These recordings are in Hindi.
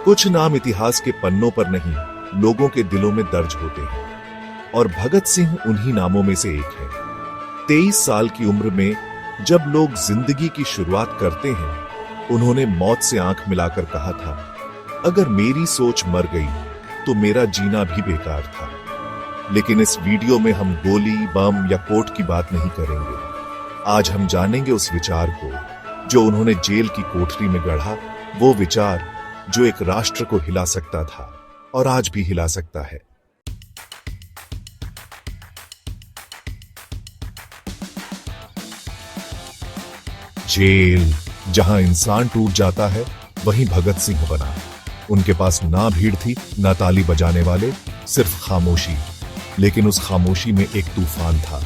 कुछ नाम इतिहास के पन्नों पर नहीं, लोगों के दिलों में दर्ज होते हैं, और भगत सिंह उन्हीं नामों में से एक है। 23 साल की उम्र में जब लोग जिंदगी की शुरुआत करते हैं, उन्होंने मौत से आंख मिलाकर कहा था, अगर मेरी सोच मर गई तो मेरा जीना भी बेकार था। लेकिन इस वीडियो में हम गोली, बम या कोर्ट की बात नहीं करेंगे। आज हम जानेंगे उस विचार को जो उन्होंने जेल की कोठरी में गढ़ा, वो विचार जो एक राष्ट्र को हिला सकता था और आज भी हिला सकता है। जेल जहां इंसान टूट जाता है, वहीं भगत सिंह बना। उनके पास ना भीड़ थी, ना ताली बजाने वाले, सिर्फ खामोशी। लेकिन उस खामोशी में एक तूफान था।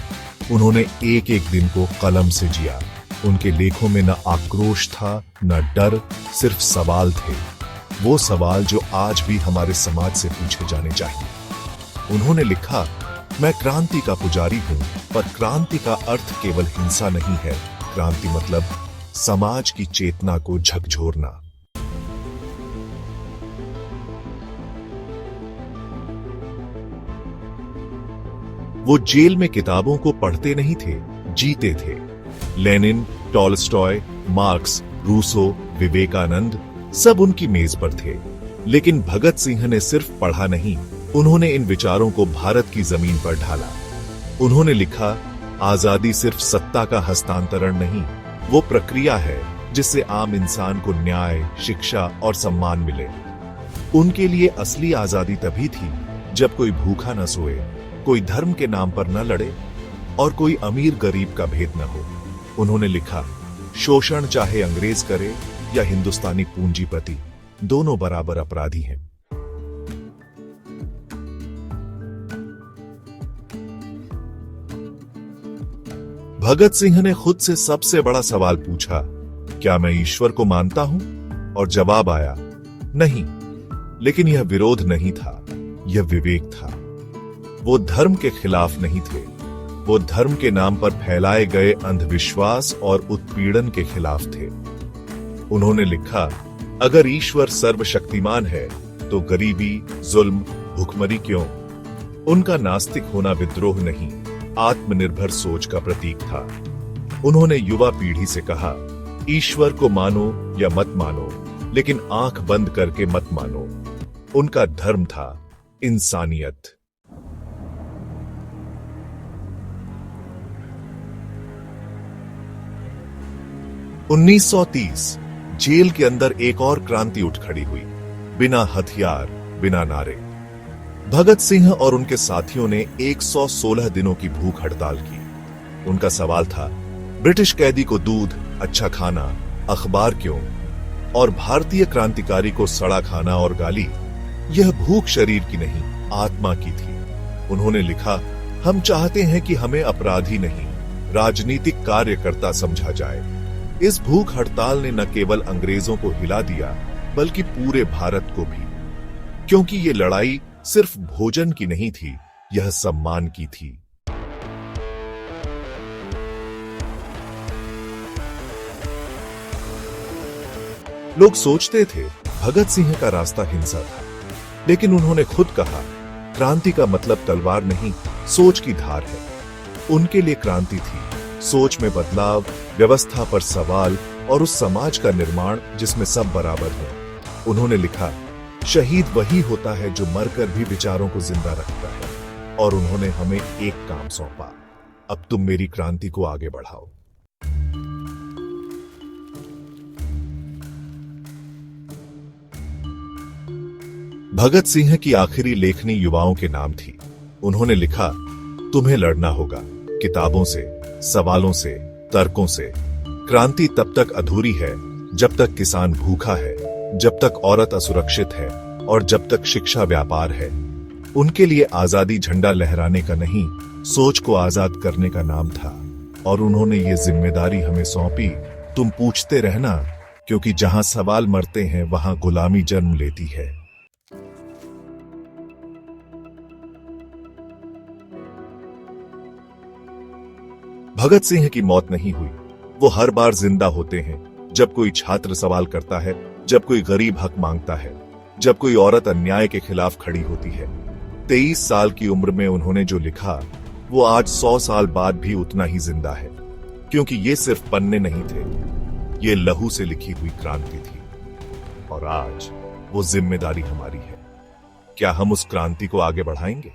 उन्होंने एक एक दिन को कलम से जिया। उनके लेखों में न आक्रोश था, न डर, सिर्फ सवाल थे। वो सवाल जो आज भी हमारे समाज से पूछे जाने चाहिए। उन्होंने लिखा, मैं क्रांति का पुजारी हूं, पर क्रांति का अर्थ केवल हिंसा नहीं है। क्रांति मतलब समाज की चेतना को झकझोरना। वो जेल में किताबों को पढ़ते नहीं थे, जीते थे। Lenin, Tolstoy, Marx, Rousseau, Vivekananda सब उनकी मेज पर थे। लेकिन भगत सिंह ने सिर्फ पढ़ा नहीं, उन्होंने इन विचारों को भारत की जमीन पर ढाला। उन्होंने लिखा, आजादी सिर्फ सत्ता का हस्तांतरण नहीं, वो प्रक्रिया है जिससे आम इंसान को न्याय, शिक्षा और सम्मान मिले। उनके लिए असली आजादी तभी थी जब कोई भूखा न सोए, कोई धर्म के नाम पर न लड़े और कोई अमीर गरीब का भेद न हो। उन्होंने लिखा, शोषण चाहे अंग्रेज करे या हिंदुस्तानी पूंजीपति, दोनों बराबर अपराधी हैं। भगत सिंह ने खुद से सबसे बड़ा सवाल पूछा, क्या मैं ईश्वर को मानता हूं? और जवाब आया, नहीं। लेकिन यह विरोध नहीं था, यह विवेक था। वो धर्म के खिलाफ नहीं थे, वो धर्म के नाम पर फैलाए गए अंधविश्वास और उत्पीड़न के खिलाफ थे। उन्होंने लिखा, अगर ईश्वर सर्वशक्तिमान है तो गरीबी, जुल्म, भुखमरी क्यों? उनका नास्तिक होना विद्रोह नहीं, आत्मनिर्भर सोच का प्रतीक था। उन्होंने युवा पीढ़ी से कहा, ईश्वर को मानो या मत मानो, लेकिन आंख बंद करके मत मानो। उनका धर्म था इंसानियत। उन्नीस जेल के अंदर एक और क्रांति उठ खड़ी हुई, बिना हथियार, बिना नारे। भगत सिंह और उनके साथियों ने 116 दिनों की भूख हड़ताल की। उनका सवाल था, ब्रिटिश कैदी को दूध, अच्छा खाना, अखबार क्यों? और भारतीय क्रांतिकारी को सड़ा खाना और गाली। यह भूख शरीर की नहीं, आत्मा की थी। उन्होंने लिखा, हम चाहते हैं कि हमें अपराधी नहीं, राजनीतिक कार्यकर्ता समझा जाए। इस भूख हड़ताल ने न केवल अंग्रेजों को हिला दिया, बल्कि पूरे भारत को भी। क्योंकि ये लड़ाई सिर्फ भोजन की नहीं थी, यह सम्मान की थी। लोग सोचते थे भगत सिंह का रास्ता हिंसा था, लेकिन उन्होंने खुद कहा, क्रांति का मतलब तलवार नहीं, सोच की धार है। उनके लिए क्रांति थी सोच में बदलाव, व्यवस्था पर सवाल और उस समाज का निर्माण जिसमें सब बराबर हो। उन्होंने लिखा, शहीद वही होता है जो मरकर भी विचारों को जिंदा रखता है। और उन्होंने हमें एक काम सौंपा, अब तुम मेरी क्रांति को आगे बढ़ाओ। भगत सिंह की आखिरी लेखनी युवाओं के नाम थी। उन्होंने लिखा, तुम्हें लड़ना होगा, किताबों से, सवालों से, तर्कों से। क्रांति तब तक अधूरी है जब तक किसान भूखा है, जब तक औरत असुरक्षित है और जब तक शिक्षा व्यापार है। उनके लिए आजादी झंडा लहराने का नहीं, सोच को आजाद करने का नाम था। और उन्होंने ये जिम्मेदारी हमें सौंपी, तुम पूछते रहना, क्योंकि जहां सवाल मरते हैं वहां गुलामी जन्म लेती है। भगत सिंह की मौत नहीं हुई, वो हर बार जिंदा होते हैं जब कोई छात्र सवाल करता है, जब कोई गरीब हक मांगता है। जब कोई औरत अन्याय के खिलाफ खड़ी होती है। 23 साल की उम्र में उन्होंने जो लिखा वो आज 100 साल बाद भी उतना ही जिंदा है, क्योंकि ये सिर्फ पन्ने नहीं थे, ये लहू से लिखी हुई क्रांति थी। और आज वो जिम्मेदारी हमारी है। क्या हम उस क्रांति को आगे बढ़ाएंगे?